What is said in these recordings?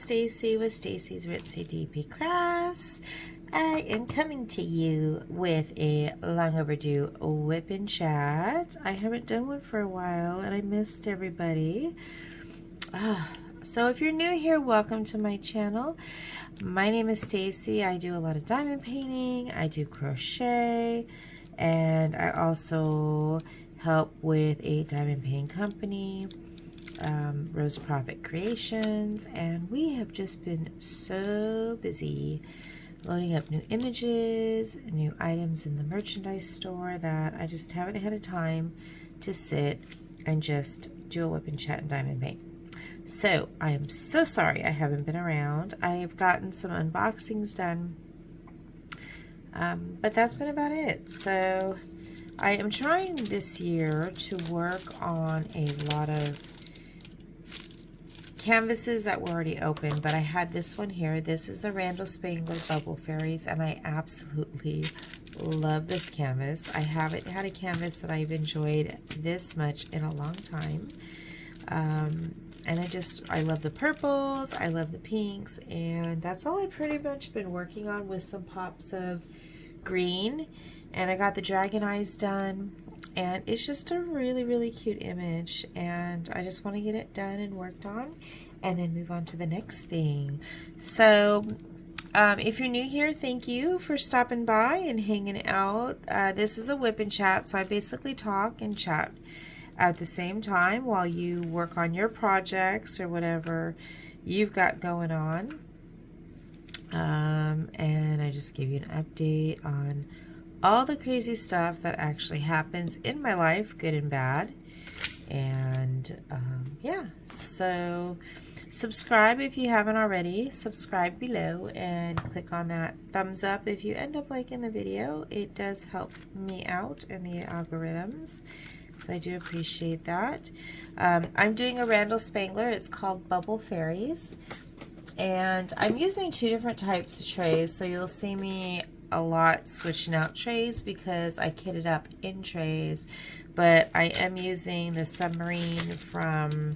Stacy with Stacy's Ritzy DP Crafts. I am coming to you with a long overdue WIP and Chat. I haven't done one for a while and I missed everybody. So if you're new here, welcome to my channel. My name is Stacy. I do a lot of diamond painting, I do crochet, and I also help with a diamond painting company, Rose Profit Creations, and we have just been so busy loading up new images, new items in the merchandise store that I just haven't had a time to sit and just do a WIP and Chat and diamond paint. So I am so sorry I haven't been around. I have gotten some unboxings done, but that's been about it. So I am trying this year to work on a lot of canvases that were already open, but I had this one here. This is the Randal Spangler Bubble Fairies, and I absolutely love this canvas. I haven't had a canvas that I've enjoyed this much in a long time. And I love the purples, I love the pinks, and that's all I've pretty much been working on with some pops of green. And I got the dragon eyes done, and it's just a really cute image, and I just want to get it done and worked on and then move on to the next thing. So if you're new here, thank you for stopping by and hanging out. This is a WIP and Chat, so I basically talk and chat at the same time while you work on your projects or whatever you've got going on. And I just give you an update on all the crazy stuff that actually happens in my life, good and bad. And yeah, so subscribe if you haven't already. Subscribe below and click on that thumbs up if you end up liking the video. It does help me out in the algorithms, so I do appreciate that. I'm doing a Randal Spangler. It's called Bubble Fairies, and I'm using two different types of trays, so you'll see me a lot switching out trays because I kitted up in trays. But I am using the submarine from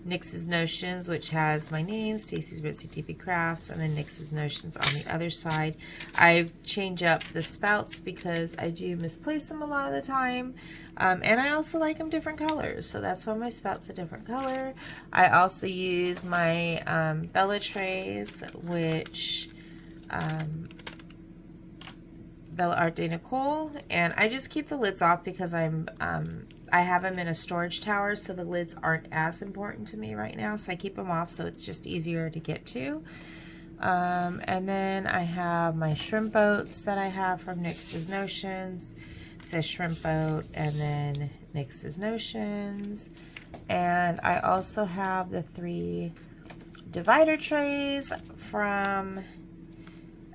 Nyx's Notions, which has my name, Stacy's Ritzy DP Crafts, and then Nyx's Notions on the other side. I change up the spouts because I do misplace them a lot of the time, and I also like them different colors, so that's why my spout's a different color. I also use my Bella trays, which Bella Art de Nicole, and I just keep the lids off because I have them in a storage tower, so the lids aren't as important to me right now, so I keep them off so it's just easier to get to. And then I have my shrimp boats that I have from Nyx's Notions. It says shrimp boat and then Nyx's Notions. And I also have the 3 divider trays from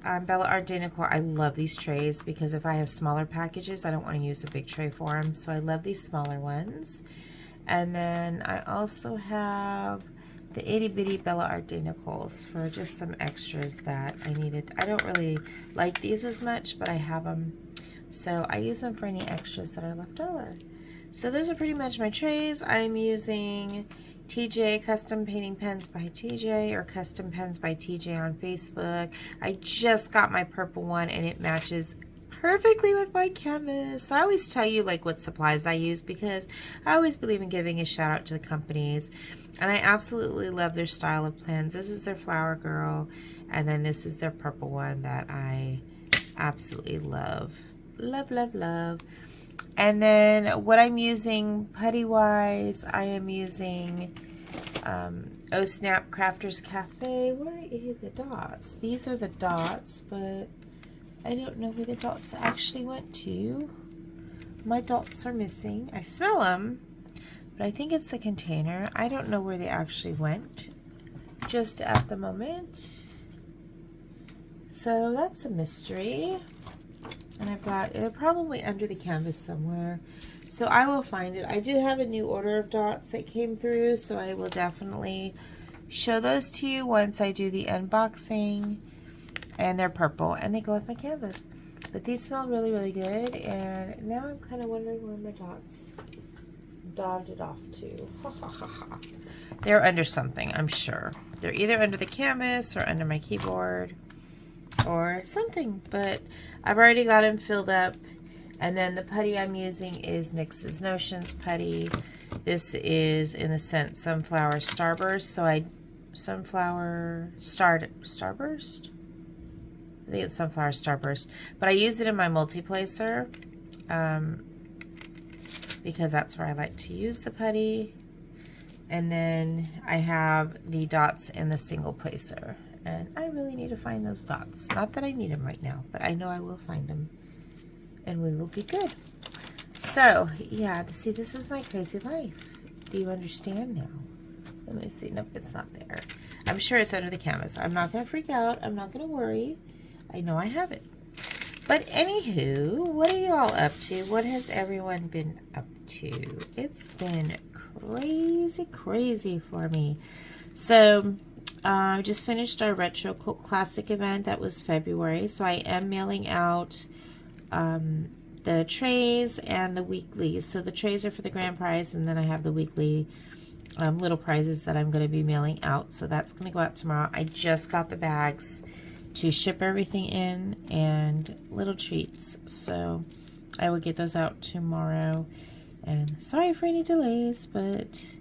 Bella Art de Nicole. I love these trays because if I have smaller packages, I don't want to use a big tray for them, so I love these smaller ones. And then I also have the itty bitty Bella Art de Nicole's for just some extras that I needed. I don't really like these as much, but I have them, so I use them for any extras that are left over. So those are pretty much my trays. I'm using TJ Custom Painting Pens by TJ, or Custom Pens by TJ on Facebook. I just got my purple one and it matches perfectly with my canvas. So I always tell you like what supplies I use because I always believe in giving a shout out to the companies, and I absolutely love their style of pens. This is their Flower Girl, and then this is their purple one that I absolutely love. Love. And then what I'm using putty wise, I am using Oh Snap Crafters Cafe. Where are the dots? These are the dots, but I don't know where the dots actually went to. My dots are missing. I smell them, but I think it's the container. I don't know where they actually went just at the moment. So that's a mystery. And they're probably under the canvas somewhere, so I will find it. I do have a new order of dots that came through, so I will definitely show those to you once I do the unboxing. And they're purple, and they go with my canvas. But these smell really good, and now I'm kind of wondering where my dots dotted it off too. Ha ha ha ha. They're under something, I'm sure. They're either under the canvas or under my keyboard or something, but I've already got them filled up. And then the putty I'm using is NYX's Notions putty. This is, in the scent, Sunflower Starburst. So Sunflower Starburst? I think it's Sunflower Starburst. But I use it in my multi-placer because that's where I like to use the putty. And then I have the dots in the single placer. And I really need to find those dots. Not that I need them right now, but I know I will find them. And we will be good. So, yeah, see, this is my crazy life. Do you understand now? Let me see. Nope, it's not there. I'm sure it's under the canvas. I'm not going to freak out. I'm not going to worry. I know I have it. But anywho, what are y'all up to? What has everyone been up to? It's been crazy, crazy for me. So, I just finished our Retro Cult Classic event. That was February. So I am mailing out the trays and the weeklies. So the trays are for the grand prize, and then I have the weekly little prizes that I'm going to be mailing out. So that's going to go out tomorrow. I just got the bags to ship everything in and little treats. So I will get those out tomorrow. And sorry for any delays, but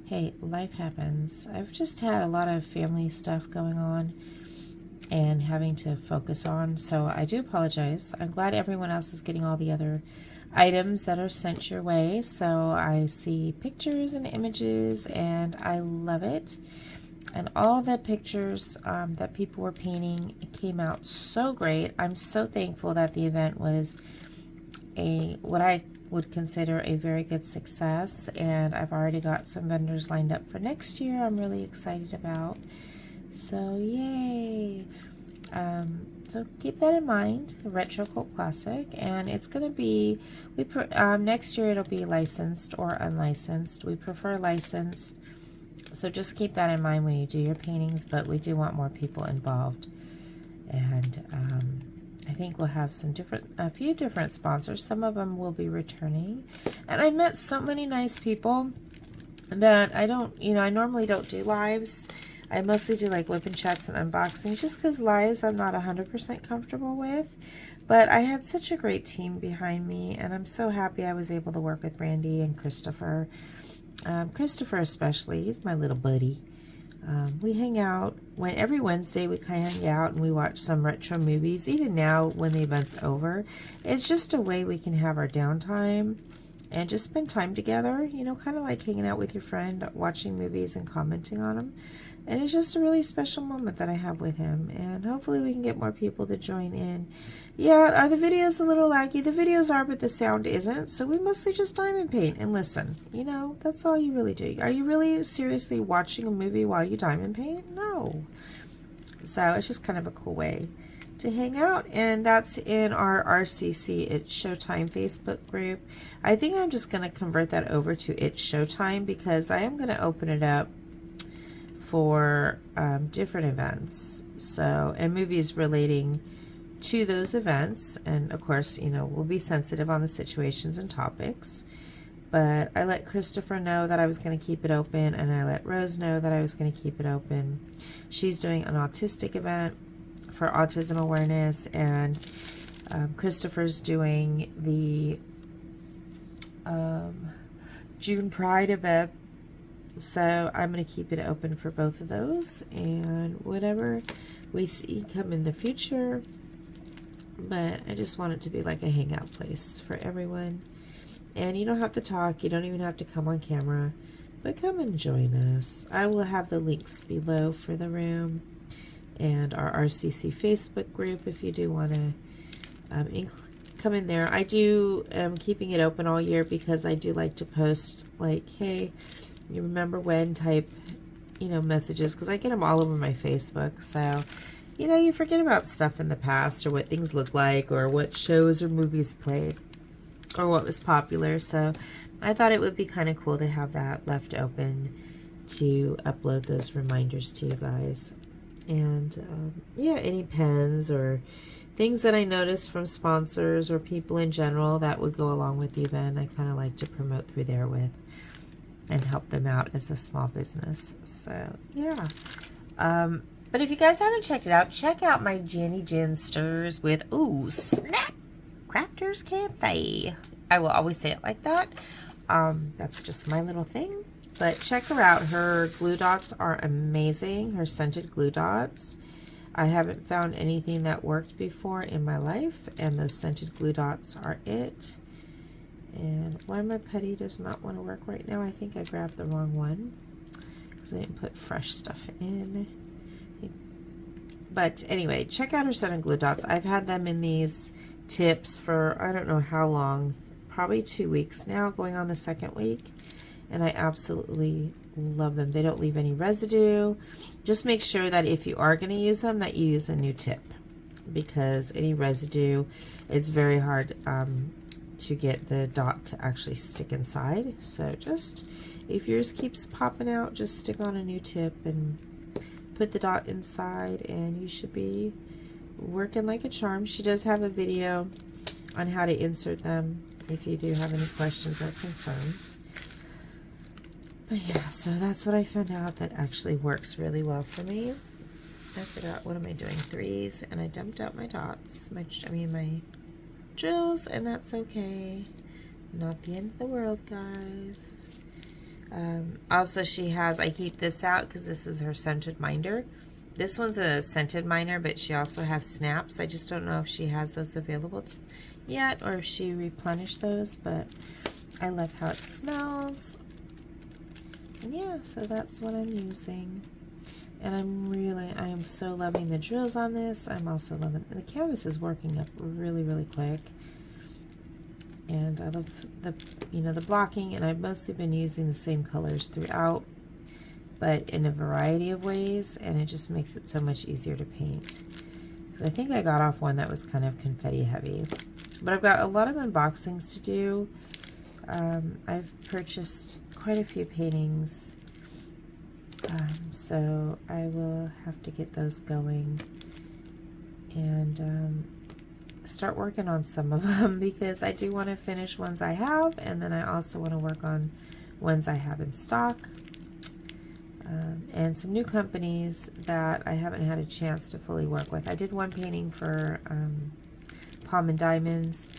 hey, life happens. I've just had a lot of family stuff going on and having to focus on, so I do apologize. I'm glad everyone else is getting all the other items that are sent your way. So I see pictures and images, and I love it. And all the pictures that people were painting came out so great. I'm so thankful that the event was what I would consider a very good success, and I've already got some vendors lined up for next year I'm really excited about. So yay. So keep that in mind, Retro Cult Classic, and it's going to be, next year it'll be licensed or unlicensed. We prefer licensed, so just keep that in mind when you do your paintings, but we do want more people involved. And I think we'll have a few different sponsors. Some of them will be returning, and I met so many nice people that I normally don't do lives. I mostly do like WIP and Chats and unboxings, just because lives I'm not 100% comfortable with. But I had such a great team behind me, and I'm so happy I was able to work with Randy and Christopher. Christopher especially, he's my little buddy. We hang out every Wednesday. We kind of hang out and we watch some retro movies. Even now, when the event's over, it's just a way we can have our downtime and just spend time together. You know, kind of like hanging out with your friend, watching movies and commenting on them. And it's just a really special moment that I have with him. And hopefully we can get more people to join in. Yeah, are the videos a little laggy? The videos are, but the sound isn't. So we mostly just diamond paint and listen. You know, that's all you really do. Are you really seriously watching a movie while you diamond paint? No. So it's just kind of a cool way to hang out. And that's in our RCC It's Showtime Facebook group. I think I'm just going to convert that over to It's Showtime, because I am going to open it up for different events, so, and movies relating to those events. And of course, you know, we'll be sensitive on the situations and topics, but I let Christopher know that I was going to keep it open, and I let Rose know that I was going to keep it open. She's doing an autistic event for autism awareness, and Christopher's doing the June Pride event. So I'm going to keep it open for both of those, and whatever we see come in the future. But I just want it to be like a hangout place for everyone. And you don't have to talk. You don't even have to come on camera. But come and join us. I will have the links below for the room and our RCC Facebook group if you do want to come in there. I do keeping it open all year because I do like to post like, hey, you remember when type, you know, messages, because I get them all over my Facebook. So, you know, you forget about stuff in the past, or what things look like, or what shows or movies played, or what was popular. So I thought it would be kind of cool to have that left open to upload those reminders to you guys. And yeah, any pens or things that I noticed from sponsors or people in general that would go along with the event, I kind of like to promote through there with and help them out as a small business. So yeah. But if you guys haven't checked it out, check out my Jenny Jen Stirs with, ooh, snap, Crafters Cafe. I will always say it like that. That's just my little thing. But check her out. Her glue dots are amazing. Her scented glue dots. I haven't found anything that worked before in my life, and those scented glue dots are it. And why my putty does not want to work right now, I think I grabbed the wrong one because I didn't put fresh stuff in. But anyway, check out her scented glue dots. I've had them in these tips for I don't know how long, probably 2 weeks now, going on the 2nd week, and I absolutely love them. They don't leave any residue. Just make sure that if you are going to use them, that you use a new tip, because any residue, it's very hard to get the dot to actually stick inside. So just, if yours keeps popping out, just stick on a new tip and put the dot inside, and you should be working like a charm. She does have a video on how to insert them if you do have any questions or concerns. But yeah, so that's what I found out that actually works really well for me. I forgot, what am I doing? 3s, and I dumped out my dots, my drills, and that's okay. Not the end of the world, guys. Also, she has, I keep this out because this is her scented minder. This one's a scented minder, but she also has snaps. I just don't know if she has those available yet or if she replenished those, but I love how it smells. And yeah, so that's what I'm using. And I am so loving the drills on this. I'm also loving, the canvas is working up really, really quick. And I love the, the blocking, and I've mostly been using the same colors throughout, but in a variety of ways, and it just makes it so much easier to paint. Because I think I got off one that was kind of confetti heavy. But I've got a lot of unboxings to do. I've purchased quite a few paintings, so I will have to get those going and start working on some of them, because I do want to finish ones I have, and then I also want to work on ones I have in stock, and some new companies that I haven't had a chance to fully work with. I did one painting for Palm and Diamonds,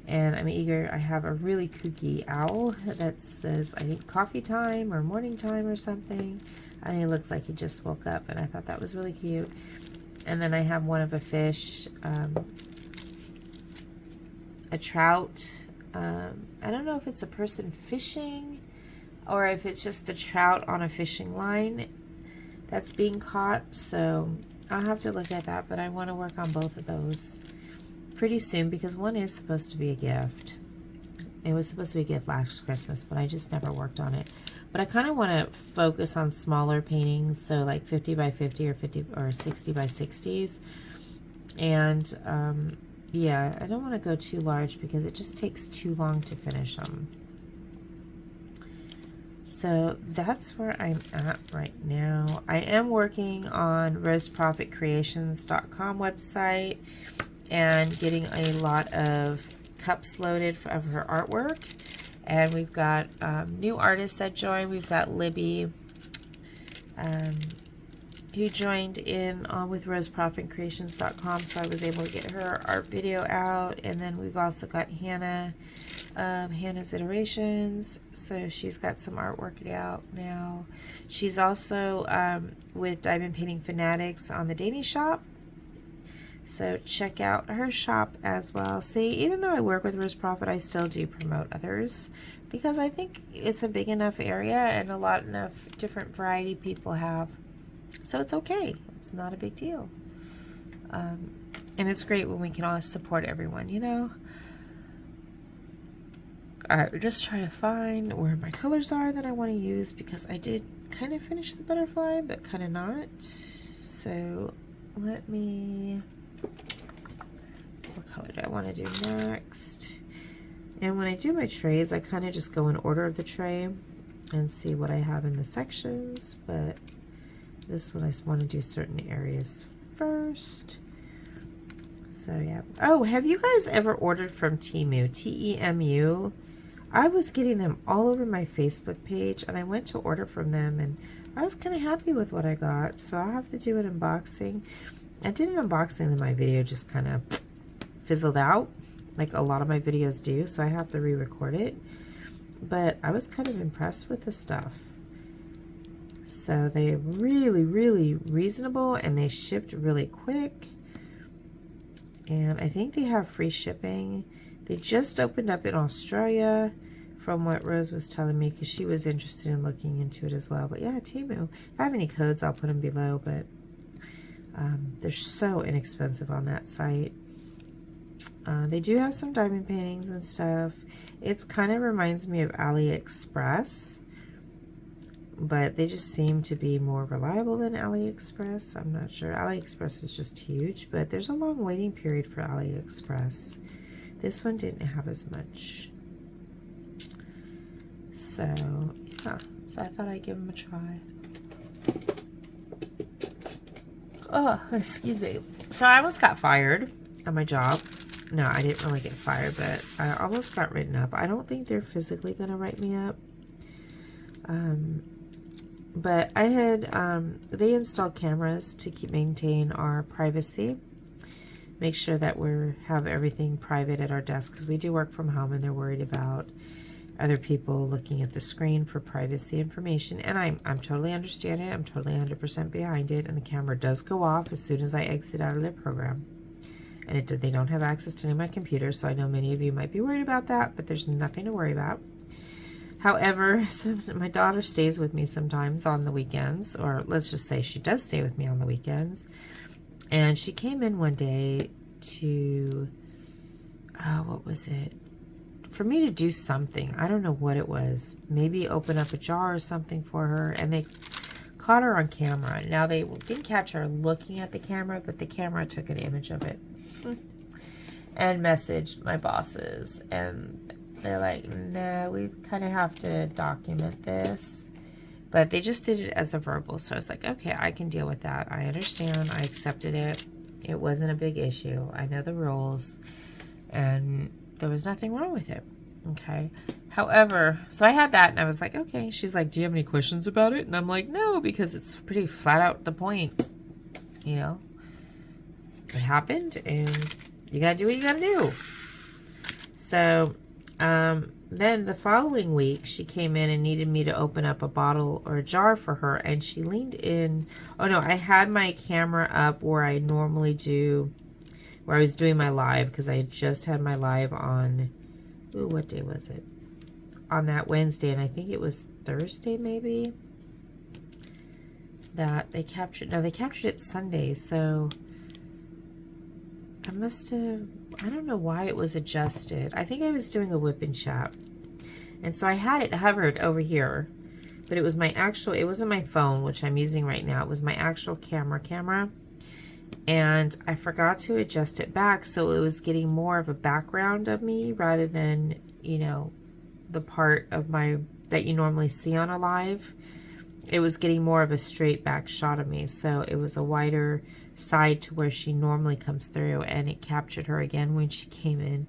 and I'm eager. I have a really kooky owl that says, I think, coffee time or morning time or something, and he looks like he just woke up, and I thought that was really cute. And then I have one of a fish, a trout. I don't know if it's a person fishing or if it's just the trout on a fishing line that's being caught, so I'll have to look at that, but I want to work on both of those pretty soon, because one is supposed to be a gift. It was supposed to be a gift last Christmas, but I just never worked on it. But I kind of want to focus on smaller paintings, so like 50 by 50 or 50 or 60 by 60s, and yeah, I don't want to go too large because it just takes too long to finish them. So that's where I'm at right now. I am working on roseprofitcreations.com website and getting a lot of cups loaded of her artwork. And we've got new artists that joined. We've got Libby, who joined in with roseprofitcreations.com, so I was able to get her art video out. And then we've also got Hannah, Hannah's Iterations, so she's got some artwork out now. She's also with Diamond Painting Fanatics on the Dating Shop, so check out her shop as well. See, even though I work with Rose Profit, I still do promote others because I think it's a big enough area and a lot enough different variety people have. So it's okay. It's not a big deal. And it's great when we can all support everyone, you know? Alright, we're just trying to find where my colors are that I want to use, because I did kind of finish the butterfly, but kind of not. So let me... What color do I want to do next? And when I do my trays, I kind of just go in order of the tray and see what I have in the sections, but this one I just want to do certain areas first. So yeah. Oh, have you guys ever ordered from Temu? T-E-M-U? I was getting them all over my Facebook page, and I went to order from them, and I was kind of happy with what I got. So I'll have to do an unboxing. I did an unboxing, and my video just kind of fizzled out, like a lot of my videos do, so I have to re-record it. But I was kind of impressed with the stuff. So they're really, really reasonable, and they shipped really quick. And I think they have free shipping. They just opened up in Australia, from what Rose was telling me, because she was interested in looking into it as well. But yeah, Temu. If I have any codes, I'll put them below. But they're so inexpensive on that site. They do have some diamond paintings and stuff. It kind of reminds me of AliExpress, but they just seem to be more reliable than AliExpress. I'm not sure. AliExpress is just huge, but there's a long waiting period for AliExpress. This one didn't have as much. So, yeah. So I thought I'd give them a try. Oh, excuse me. So I almost got fired at my job. No, I didn't really get fired, but I almost got written up. I don't think they're physically going to write me up. But I had, they installed cameras to maintain our privacy. Make sure that we have everything private at our desk, because we do work from home, and they're worried about other people looking at the screen for privacy information. And I'm totally understand it. I'm totally 100% behind it. And the camera does go off as soon as I exit out of their program. And they don't have access to any of my computers, so I know many of you might be worried about that, but there's nothing to worry about. However, my daughter stays with me sometimes on the weekends, or let's just say she does stay with me on the weekends. And she came in one day to, what was it? For me to do something. I don't know what it was. Maybe open up a jar or something for her. And they caught her on camera. Now, they didn't catch her looking at the camera, but the camera took an image of it. And messaged my bosses. And they're like, no, we kind of have to document this. But they just did it as a verbal. So I was like, okay, I can deal with that. I understand. I accepted it. It wasn't a big issue. I know the rules. And there was nothing wrong with it. Okay. However, so I had that and I was like, okay. She's like, do you have any questions about it? And I'm like, no, because it's pretty flat out the point. You know, it happened and you got to do what you got to do. So, then the following week, she came in and needed me to open up a bottle or a jar for her. And she leaned in. Oh, no, I had my camera up where I normally do, where I was doing my live, because I had just had my live on, ooh, what day was it? On that Wednesday, and I think it was Thursday maybe, that they captured, no, they captured it Sunday, so I must have, I don't know why it was adjusted. I think I was doing a WIP and Chat, and so I had it hovered over here, but it was my actual, it wasn't my phone, which I'm using right now, it was my actual camera, and I forgot to adjust it back, so it was getting more of a background of me rather than, you know, the part of my that you normally see on a live. It was getting more of a straight back shot of me, so it was a wider side to where she normally comes through, and it captured her again when she came in.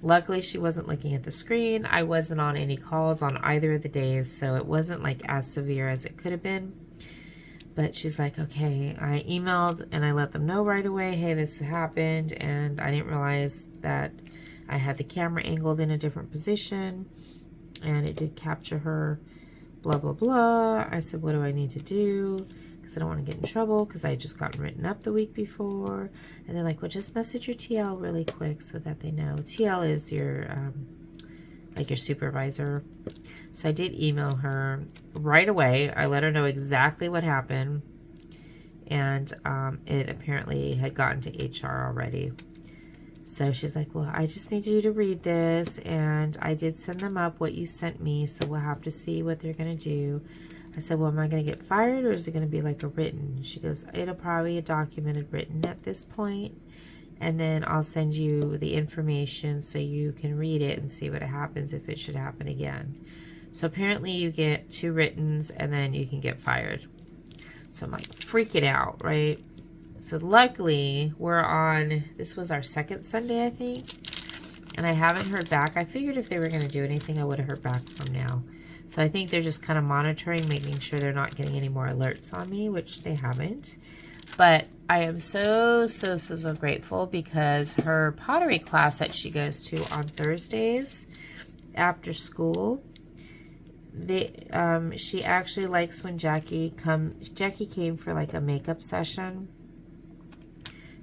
Luckily, she wasn't looking at the screen. I wasn't on any calls on either of the days, so it wasn't like as severe as it could have been. But she's like, okay, I emailed and I let them know right away, hey, this happened, and I didn't realize that I had the camera angled in a different position, and it did capture her, blah, blah, blah. I said, what do I need to do? Because I don't want to get in trouble, because I had just gotten written up the week before. And they're like, well, just message your TL really quick so that they know. TL is your, like your supervisor. So I did email her right away. I let her know exactly what happened. And it apparently had gotten to HR already. So she's like, well, I just need you to read this, and I did send them up what you sent me, so we'll have to see what they're going to do. I said, well, am I going to get fired, or is it going to be like a written? She goes, it'll probably be a documented written at this point, and then I'll send you the information so you can read it and see what happens if it should happen again. So apparently you get 2 writtens, and then you can get fired. So I'm like freaking out, right? So luckily, this was our second Sunday, I think, and I haven't heard back. I figured if they were going to do anything, I would have heard back from now. So I think they're just kind of monitoring, making sure they're not getting any more alerts on me, which they haven't. But I am so grateful because her pottery class that she goes to on Thursdays after school, she actually likes when Jackie came for like a makeup session,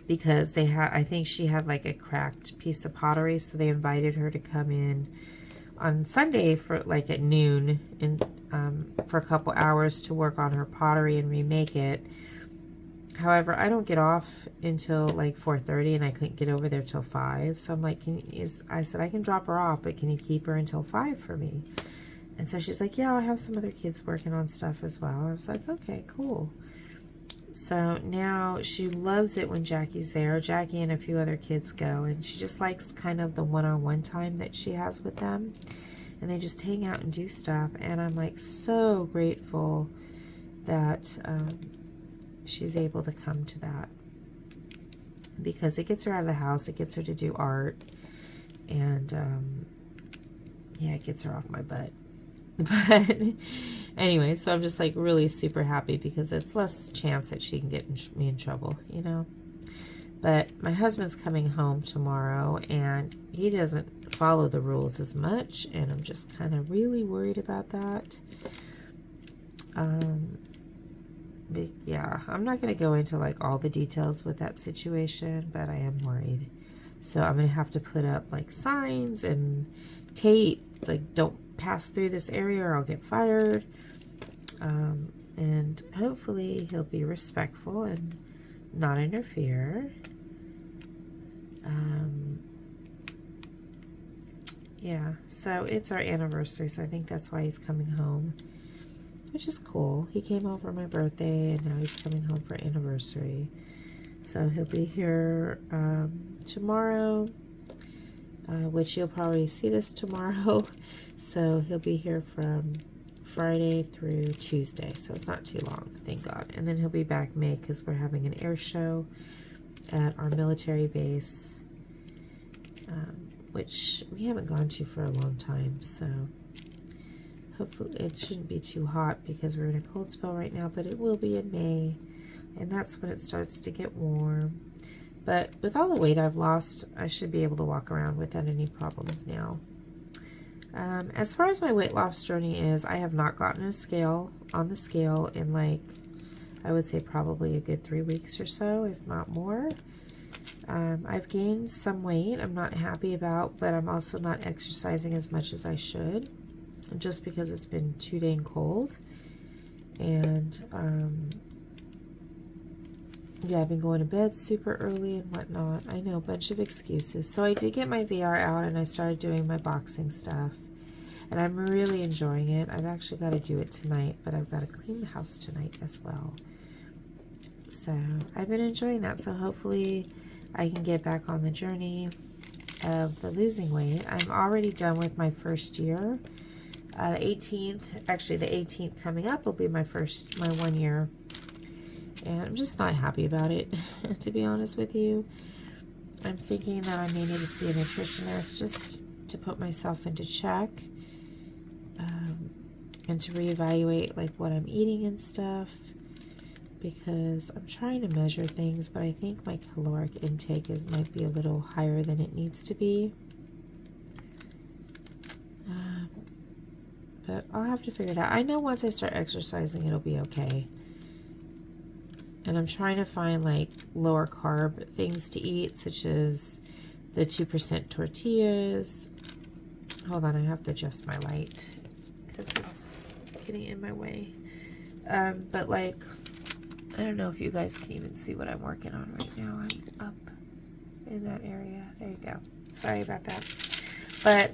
because I think she had like a cracked piece of pottery, so they invited her to come in on Sunday for like at noon and for a couple hours to work on her pottery and remake it. However, I don't get off until like 4:30, and I couldn't get over there till 5. So I'm like, I said, I can drop her off, but can you keep her until 5 for me? And so she's like, yeah, I'll have some other kids working on stuff as well. I was like, okay, cool. So now she loves it when Jackie's there. Jackie and a few other kids go, and she just likes kind of the one-on-one time that she has with them. And they just hang out and do stuff. And I'm like so grateful that she's able to come to that, because it gets her out of the house, it gets her to do art, and yeah, it gets her off my butt. But anyway, so I'm just like really super happy, because it's less chance that she can get me in trouble, you know. But my husband's coming home tomorrow, and he doesn't follow the rules as much, and I'm just kind of really worried about that. But yeah, I'm not going to go into like all the details with that situation, but I am worried. So I'm going to have to put up like signs and tape, like don't pass through this area or I'll get fired. And hopefully he'll be respectful and not interfere. Yeah, so it's our anniversary, so I think that's why he's coming home, which is cool. He came home for my birthday, and now he's coming home for anniversary. So he'll be here tomorrow, which you'll probably see this tomorrow. So he'll be here from Friday through Tuesday. So it's not too long, thank God. And then he'll be back May, because we're having an air show at our military base, which we haven't gone to for a long time. So hopefully it shouldn't be too hot, because we're in a cold spell right now, but it will be in May, and that's when it starts to get warm. But with all the weight I've lost, I should be able to walk around without any problems now. As far as my weight loss journey is, I have not gotten on the scale in like, I would say probably a good 3 weeks or so, if not more. I've gained some weight I'm not happy about, but I'm also not exercising as much as I should, just because it's been too dang cold. And yeah, I've been going to bed super early and whatnot. I know, a bunch of excuses. So I did get my VR out, and I started doing my boxing stuff, and I'm really enjoying it. I've actually got to do it tonight, but I've got to clean the house tonight as well. So I've been enjoying that. So hopefully I can get back on the journey of the losing weight. I'm already done with my first year. The 18th, actually the 18th coming up will be my 1 year. And I'm just not happy about it, to be honest with you. I'm thinking that I may need to see a nutritionist just to put myself into check, and to reevaluate like what I'm eating and stuff, because I'm trying to measure things, but I think my caloric intake might be a little higher than it needs to be. But I'll have to figure it out. I know once I start exercising, it'll be okay. And I'm trying to find like lower carb things to eat, such as the 2% tortillas. Hold on, I have to adjust my light because it's getting in my way. But like, I don't know if you guys can even see what I'm working on right now. I'm up in that area. There you go. Sorry about that. But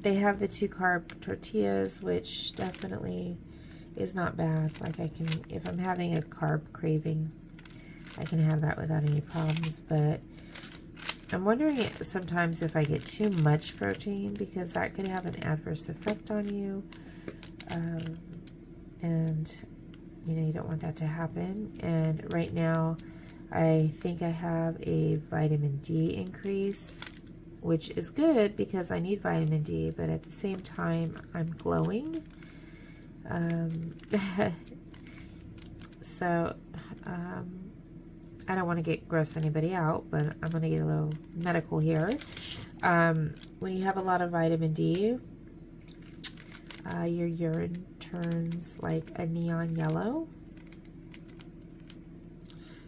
they have the 2 carb tortillas, which definitely is not bad. Like I can, if I'm having a carb craving, I can have that without any problems. But I'm wondering sometimes if I get too much protein, because that could have an adverse effect on you. And you know, you don't want that to happen. And right now I think I have a vitamin D increase, which is good because I need vitamin D, but at the same time, I'm glowing. So, I don't want to gross anybody out, but I'm going to get a little medical here. When you have a lot of vitamin D, your urine turns like a neon yellow.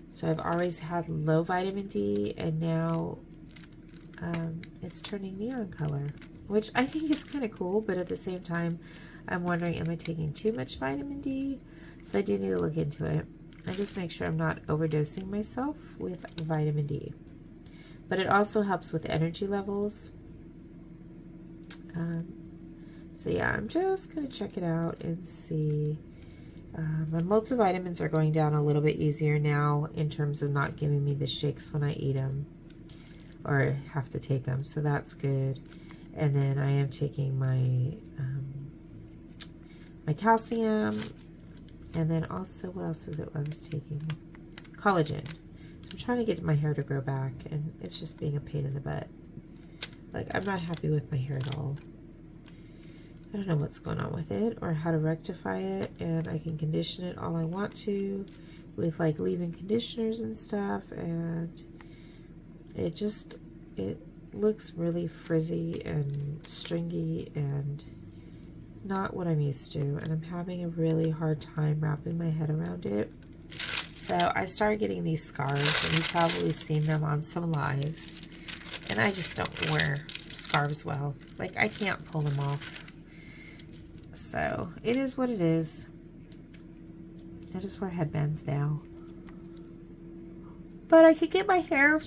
So I've always had low vitamin D, and now it's turning neon color, which I think is kind of cool, but at the same time, I'm wondering, am I taking too much vitamin D? So I do need to look into it and just make sure I'm not overdosing myself with vitamin D. But it also helps with energy levels. So yeah, I'm just going to check it out and see. My multivitamins are going down a little bit easier now in terms of not giving me the shakes when I eat them or have to take them, so that's good. And then I am taking my my calcium, and then also, what else is it I was taking? Collagen. So I'm trying to get my hair to grow back, and it's just being a pain in the butt. Like, I'm not happy with my hair at all. I don't know what's going on with it or how to rectify it, and I can condition it all I want to with like leave-in conditioners and stuff, and it looks really frizzy and stringy and not what I'm used to, and I'm having a really hard time wrapping my head around it. So I started getting these scarves, and you've probably seen them on some lives, and I just don't wear scarves well. Like, I can't pull them off. So it is what it is. I just wear headbands now. But I could get my hair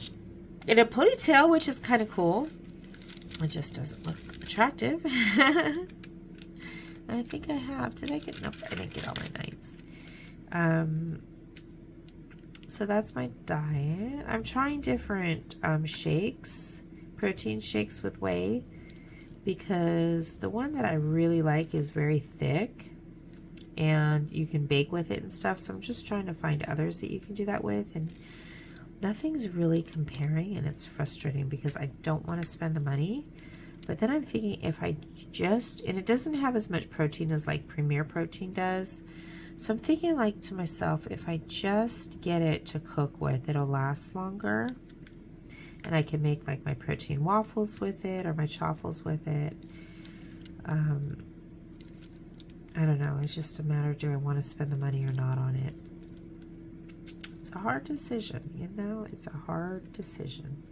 in a ponytail, which is kind of cool. It just doesn't look attractive. I think I have. Did I get? Nope, I didn't get all my nights. So that's my diet. I'm trying different shakes, protein shakes with whey, because the one that I really like is very thick and you can bake with it and stuff. So I'm just trying to find others that you can do that with, and nothing's really comparing, and it's frustrating because I don't want to spend the money. But then I'm thinking, if I just, and it doesn't have as much protein as like Premier Protein does. So I'm thinking like to myself, if I just get it to cook with, it'll last longer. And I can make like my protein waffles with it or my chaffles with it. I don't know. It's just a matter of, do I want to spend the money or not on it? It's a hard decision, you know? It's a hard decision.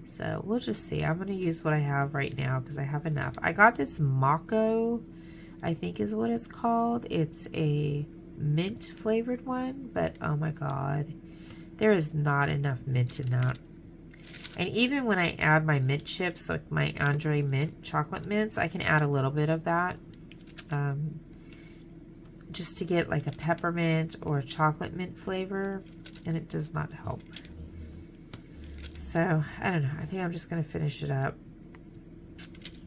So we'll just see. I'm going to use what I have right now because I have enough. I got this Mako, I think is what it's called. It's a mint flavored one, but oh my god, there is not enough mint in that. And even when I add my mint chips, like my Andre mint chocolate mints, I can add a little bit of that just to get like a peppermint or a chocolate mint flavor, and it does not help. So I don't know, I think I'm just going to finish it up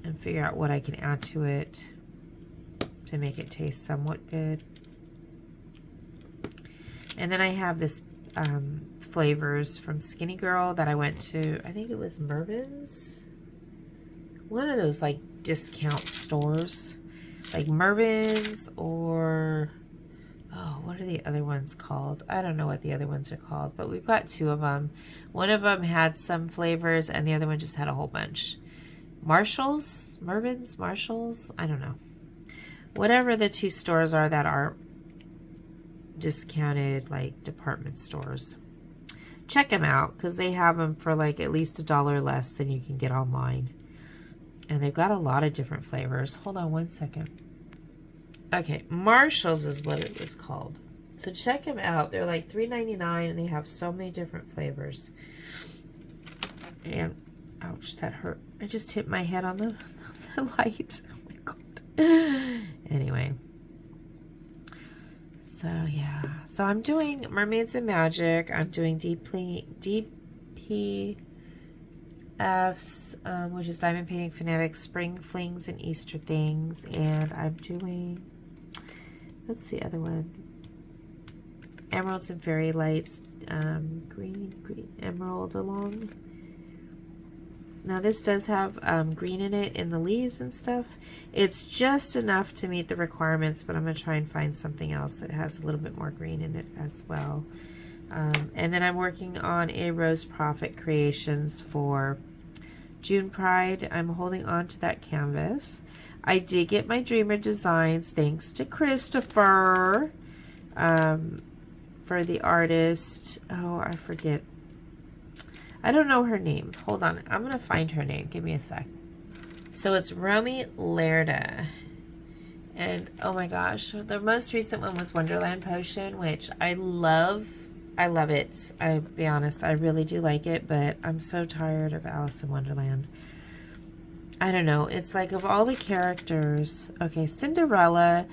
and figure out what I can add to it to make it taste somewhat good. And then I have this flavors from Skinny Girl that I went to, I think it was Mervyn's, one of those like discount stores, like Mervyn's, or oh, what are the other ones called? I don't know what the other ones are called, but we've got two of them. One of them had some flavors and the other one just had a whole bunch. Marshall's, Mervyn's, Marshall's, I don't know. Whatever the two stores are that are discounted like department stores, check them out because they have them for like at least $1 less than you can get online, and they've got a lot of different flavors. Hold on one second. Okay, Marshall's is what it was called, so check them out. They're like $3.99 and they have so many different flavors. And ouch, that hurt. I just hit my head on the light. Oh my god. Anyway, so yeah, so I'm doing Mermaids and Magic. I'm doing DPF's, which is Diamond Painting Fanatics, Spring Flings and Easter Things. And I'm doing, what's the other one? Emeralds and Fairy Lights, green emerald along. Now this does have green in it in the leaves and stuff. It's just enough to meet the requirements, but I'm going to try and find something else that has a little bit more green in it as well. And then I'm working on a Rose Prophet Creations for June Pride. I'm holding on to that canvas. I did get my Dreamer designs thanks to Christopher for the artist. Oh, I forget. I don't know her name. Hold on. I'm going to find her name. Give me a sec. So it's Romy Lerda. And oh my gosh, the most recent one was Wonderland Potion, which I love. I love it. I'll be honest, I really do like it, but I'm so tired of Alice in Wonderland. I don't know. It's like of all the characters, okay, Cinderella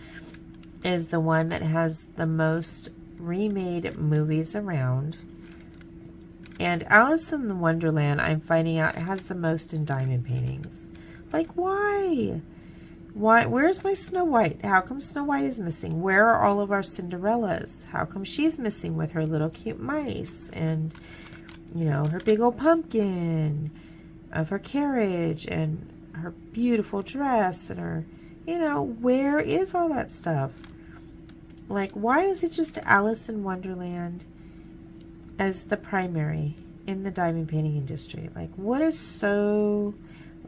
is the one that has the most remade movies around. And Alice in Wonderland, I'm finding out, has the most in diamond paintings. Like, why? Why? Where's my Snow White? How come Snow White is missing? Where are all of our Cinderellas? How come she's missing with her little cute mice and, you know, her big old pumpkin of her carriage and her beautiful dress and her, you know, where is all that stuff? Like, why is it just Alice in Wonderland as the primary in the diamond painting industry? Like, what is so...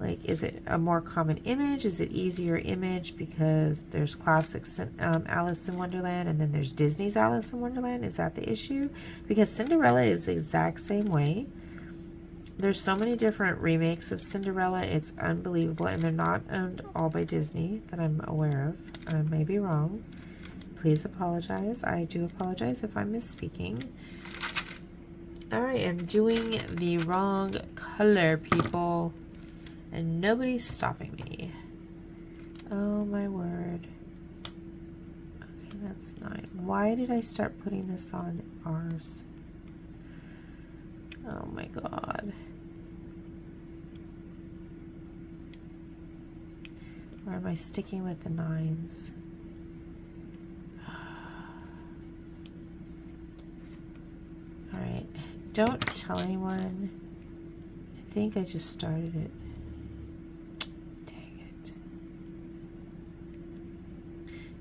Like, is it a more common image? Is it easier image because there's classics Alice in Wonderland and then there's Disney's Alice in Wonderland? Is that the issue? Because Cinderella is the exact same way. There's so many different remakes of Cinderella. It's unbelievable. And they're not owned all by Disney that I'm aware of. I may be wrong. Please apologize. I do apologize if I'm misspeaking. I am doing the wrong color, people. And nobody's stopping me. Oh my word. Okay, that's 9. Why did I start putting this on ours? Oh my god. Or am I sticking with the 9s? Alright. Don't tell anyone. I think I just started it.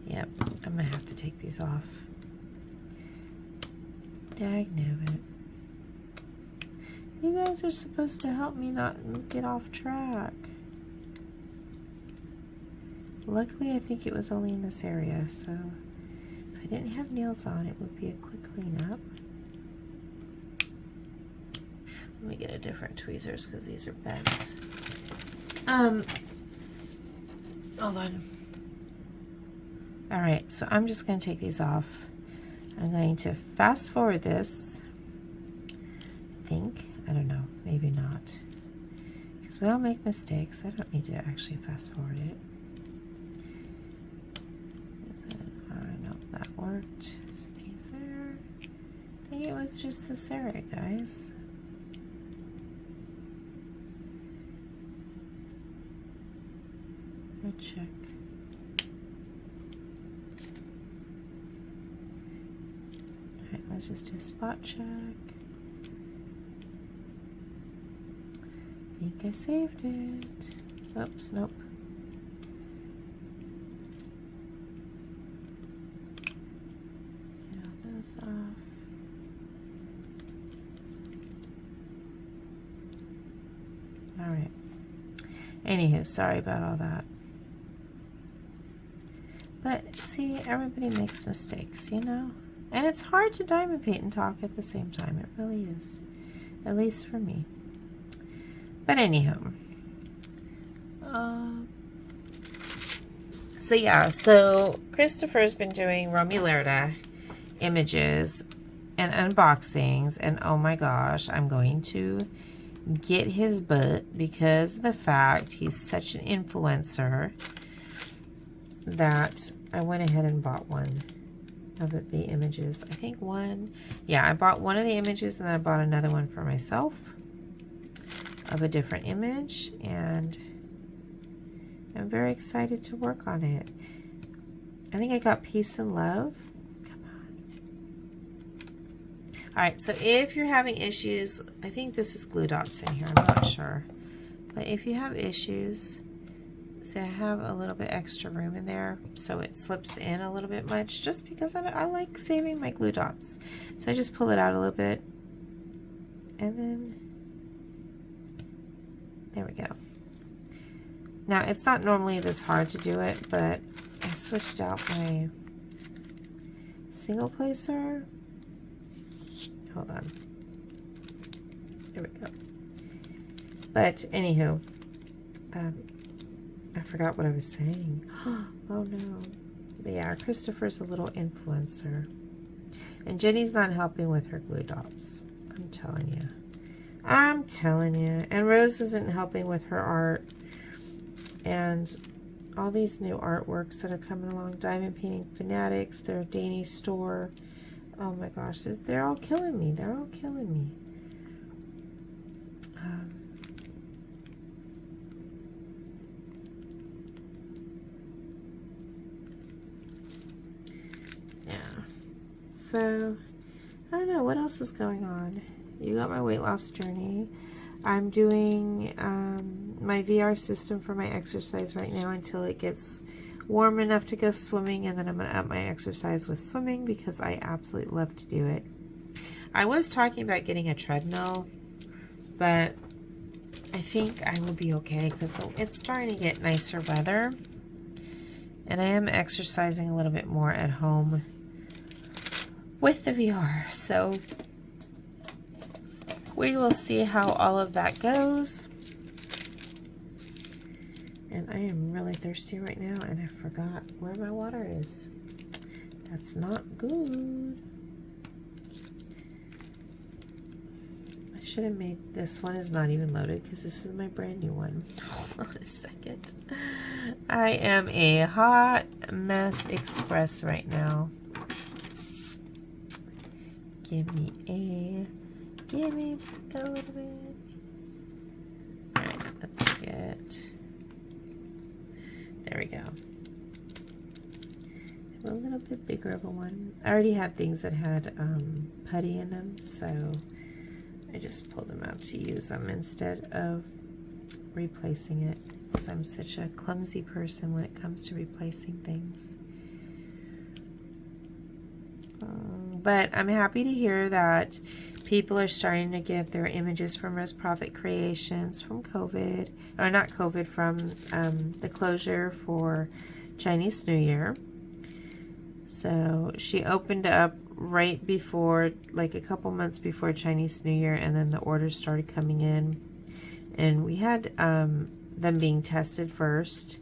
Yep, I'm gonna have to take these off. Dagnabbit. You guys are supposed to help me not get off track. Luckily, I think it was only in this area, so if I didn't have nails on, it would be a quick cleanup. Let me get a different tweezers because these are bent. Hold on. Alright, so I'm just going to take these off. I'm going to fast forward this. I think. I don't know. Maybe not. Because we all make mistakes. I don't need to actually fast forward it. Alright, no, that worked. Stays there. I think it was just this area, guys. I'll check. Let's just do a spot check. I think I saved it. Oops, nope. Get all those off. Alright. Anywho, sorry about all that. But see, everybody makes mistakes, you know? And it's hard to diamond paint and talk at the same time. It really is. At least for me. But anyhow. So yeah, so Christopher's been doing Romy Lerda images and unboxings. And oh my gosh, I'm going to get his butt because of the fact he's such an influencer that I went ahead and bought one of the images. I think one, yeah, I bought one of the images and then I bought another one for myself of a different image, and I'm very excited to work on it. I think I got Peace and Love. Come on. Alright, so if you're having issues, I think this is glue dots in here, I'm not sure. But if you have issues, see I have a little bit extra room in there, so it slips in a little bit much, just because I like saving my glue dots. So I just pull it out a little bit, and then, there we go. Now, it's not normally this hard to do it, but I switched out my single placer. Hold on. There we go. But anywho, I forgot what I was saying. Oh no. But yeah, Christopher's a little influencer. And Jenny's not helping with her glue dots. I'm telling you. I'm telling you. And Rose isn't helping with her art. And all these new artworks that are coming along. Diamond Painting Fanatics, their Danish store. Oh my gosh, they're all killing me. They're all killing me. Yeah. So, I don't know. What else is going on? You got my weight loss journey. I'm doing my VR system for my exercise right now until it gets warm enough to go swimming, and then I'm going to up my exercise with swimming because I absolutely love to do it. I was talking about getting a treadmill, but I think I will be okay because it's starting to get nicer weather, and I am exercising a little bit more at home with the VR, so we will see how all of that goes. And I am really thirsty right now, and I forgot where my water is. That's not good. I should have made, this one is not even loaded because this is my brand new one. Hold on a second. I am a hot mess express right now. Give me back a little bit. Alright, let's get, there we go. A little bit bigger of a one. I already have things that had putty in them, so I just pulled them out to use them instead of replacing it, because I'm such a clumsy person when it comes to replacing things. But I'm happy to hear that people are starting to give their images from Rose Profit Creations from COVID, or not COVID, from the closure for Chinese New Year. So she opened up right before, like a couple months before Chinese New Year, and then the orders started coming in. And we had them being tested first.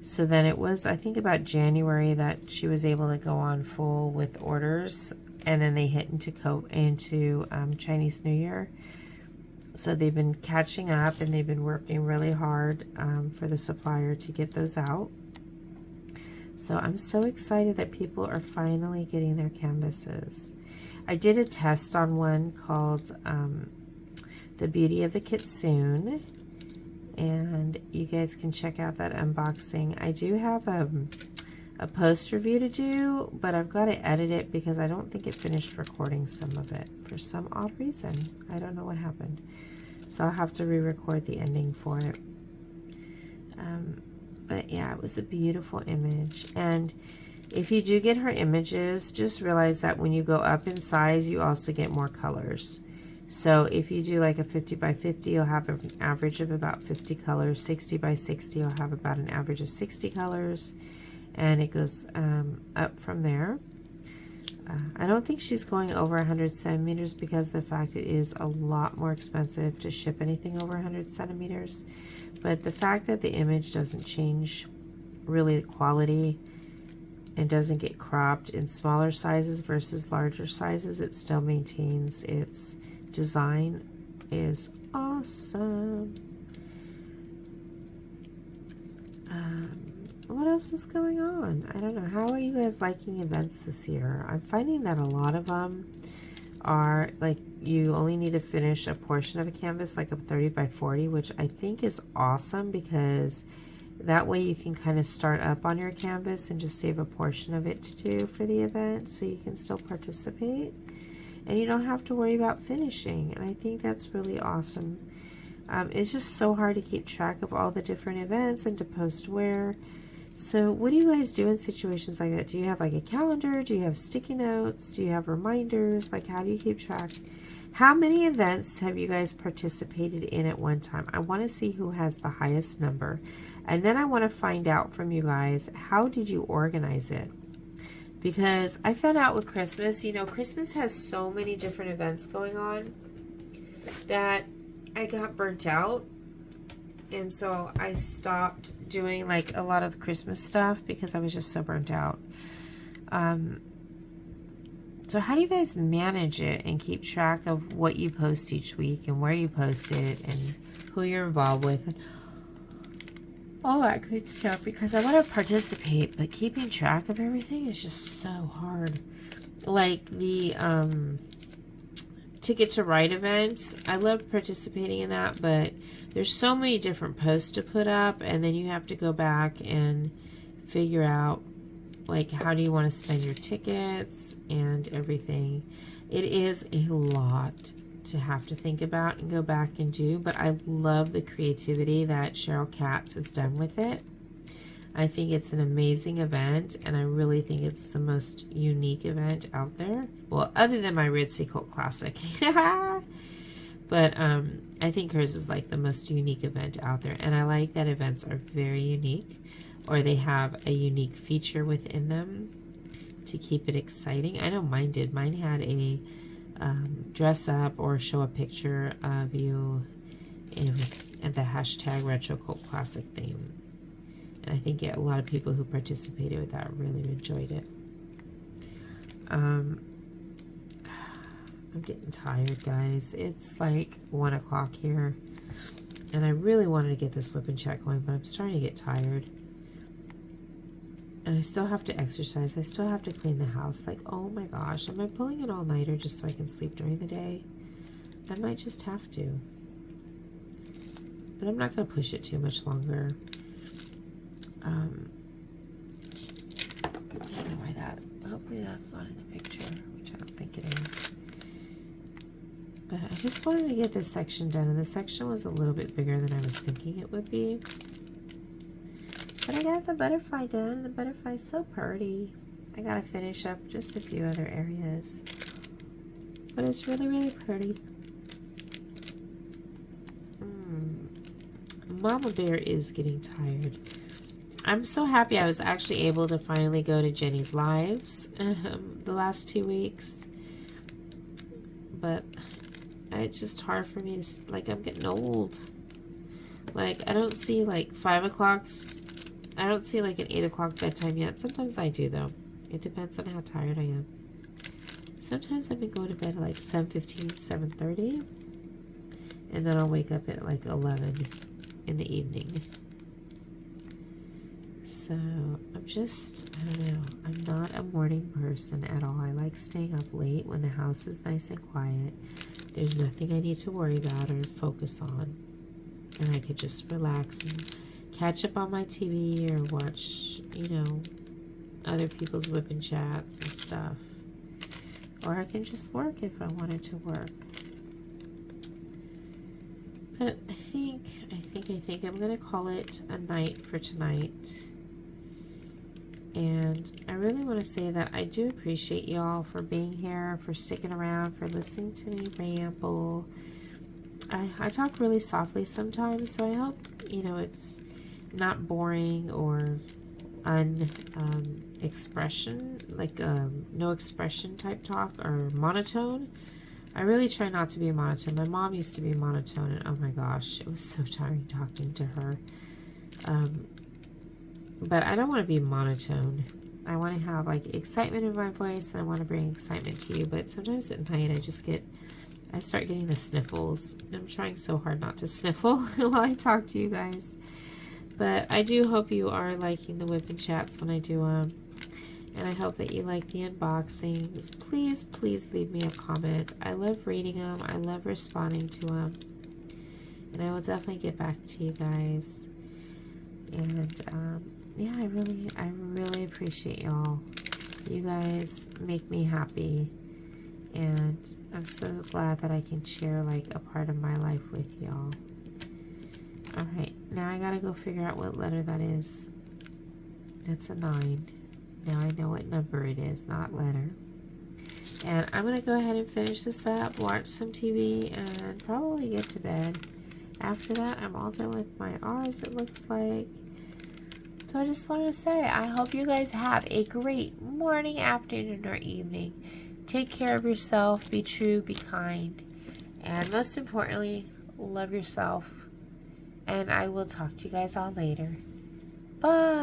So then it was, I think, about January that she was able to go on full with orders, and then they hit into Chinese New Year. So they've been catching up, and they've been working really hard for the supplier to get those out. So I'm so excited that people are finally getting their canvases. I did a test on one called The Beauty of the Kitsune, and you guys can check out that unboxing. I do have a post review to do, but I've got to edit it because I don't think it finished recording some of it for some odd reason. I don't know what happened. So I'll have to re-record the ending for it. But yeah, it was a beautiful image. And if you do get her images, just realize that when you go up in size, you also get more colors. So if you do like a 50 by 50, you'll have an average of about 50 colors. 60 by 60, you'll have about an average of 60 colors. And it goes up from there. I don't think she's going over 100 centimeters because of the fact it is a lot more expensive to ship anything over 100 centimeters. But the fact that the image doesn't change really the quality and doesn't get cropped in smaller sizes versus larger sizes, it still maintains its design, is awesome. What else is going on? I don't know. How are you guys liking events this year? I'm finding that a lot of them are like you only need to finish a portion of a canvas, like a 30 by 40, which I think is awesome because that way you can kind of start up on your canvas and just save a portion of it to do for the event so you can still participate. and you don't have to worry about finishing. And I think that's really awesome. It's just so hard to keep track of all the different events and to post where. So what do you guys do in situations like that? Do you have like a calendar? Do you have sticky notes? Do you have reminders? Like, how do you keep track? How many events have you guys participated in at one time? I want to see who has the highest number. And then I want to find out from you guys, how did you organize it? Because I found out with Christmas, you know, Christmas has so many different events going on that I got burnt out. And so I stopped doing like a lot of the Christmas stuff because I was just so burnt out. So how do you guys manage it and keep track of what you post each week and where you post it and who you're involved with and all that good stuff? Because I want to participate, but keeping track of everything is just so hard. Like the Ticket to Ride event, I love participating in that, but there's so many different posts to put up, and then you have to go back and figure out, like, how do you want to spend your tickets and everything. It is a lot to have to think about and go back and do, but I love the creativity that Cheryl Katz has done with it. I think it's an amazing event, and I really think it's the most unique event out there. Well, other than my Ritzy Cult Classic. But I think hers is like the most unique event out there. And I like that events are very unique, or they have a unique feature within them to keep it exciting. I know mine did. Mine had a dress up or show a picture of you in the hashtag Retro Cult Classic theme. And I think a lot of people who participated with that really enjoyed it. I'm getting tired, guys. It's like 1 o'clock here. And I really wanted to get this WIP and Chat going, but I'm starting to get tired. And I still have to exercise. I still have to clean the house. Like, oh my gosh. Am I pulling an all-nighter just so I can sleep during the day? I might just have to. But I'm not going to push it too much longer. I don't know why that. Hopefully that's not in the picture, which I don't think it is. But I just wanted to get this section done, and the section was a little bit bigger than I was thinking it would be. But I got the butterfly done. The butterfly's so pretty. I gotta finish up just a few other areas. But it's really, really pretty. Mama Bear is getting tired. I'm so happy I was actually able to finally go to Jenny's lives the last 2 weeks. But it's just hard for me to, like, I'm getting old. Like, I don't see like 5 o'clocks. I don't see like an 8 o'clock bedtime yet. Sometimes I do though. It depends on how tired I am. Sometimes I've been going to bed at like 7:15, 7:30. And then I'll wake up at like 11 in the evening. So I'm just, I don't know, I'm not a morning person at all. I like staying up late when the house is nice and quiet. There's nothing I need to worry about or focus on. And I could just relax and catch up on my TV or watch, you know, other people's WIP and Chats and stuff. Or I can just work if I wanted to work. But I think I'm going to call it a night for tonight. And I really want to say that I do appreciate y'all for being here, for sticking around, for listening to me ramble. I talk really softly sometimes, so I hope, you know, it's not boring or expression, like no expression type talk or monotone. I really try not to be monotone. My mom used to be monotone, and oh my gosh, it was so tiring talking to her. But I don't want to be monotone. I want to have like excitement in my voice, and I want to bring excitement to you. But sometimes at night I start getting the sniffles. I'm trying so hard not to sniffle while I talk to you guys. But I do hope you are liking the WIP and Chats when I do them. And I hope that you like the unboxings. Please, please leave me a comment. I love reading them. I love responding to them. And I will definitely get back to you guys. And yeah, I really appreciate y'all. You guys make me happy. And I'm so glad that I can share like a part of my life with y'all. Alright, now I gotta go figure out what letter that is. That's a 9. Now I know what number it is, not letter. And I'm gonna go ahead and finish this up, watch some TV, and probably get to bed. After that, I'm all done with my R's, it looks like. So I just wanted to say, I hope you guys have a great morning, afternoon, or evening. Take care of yourself, be true, be kind, and most importantly, love yourself. And I will talk to you guys all later. Bye!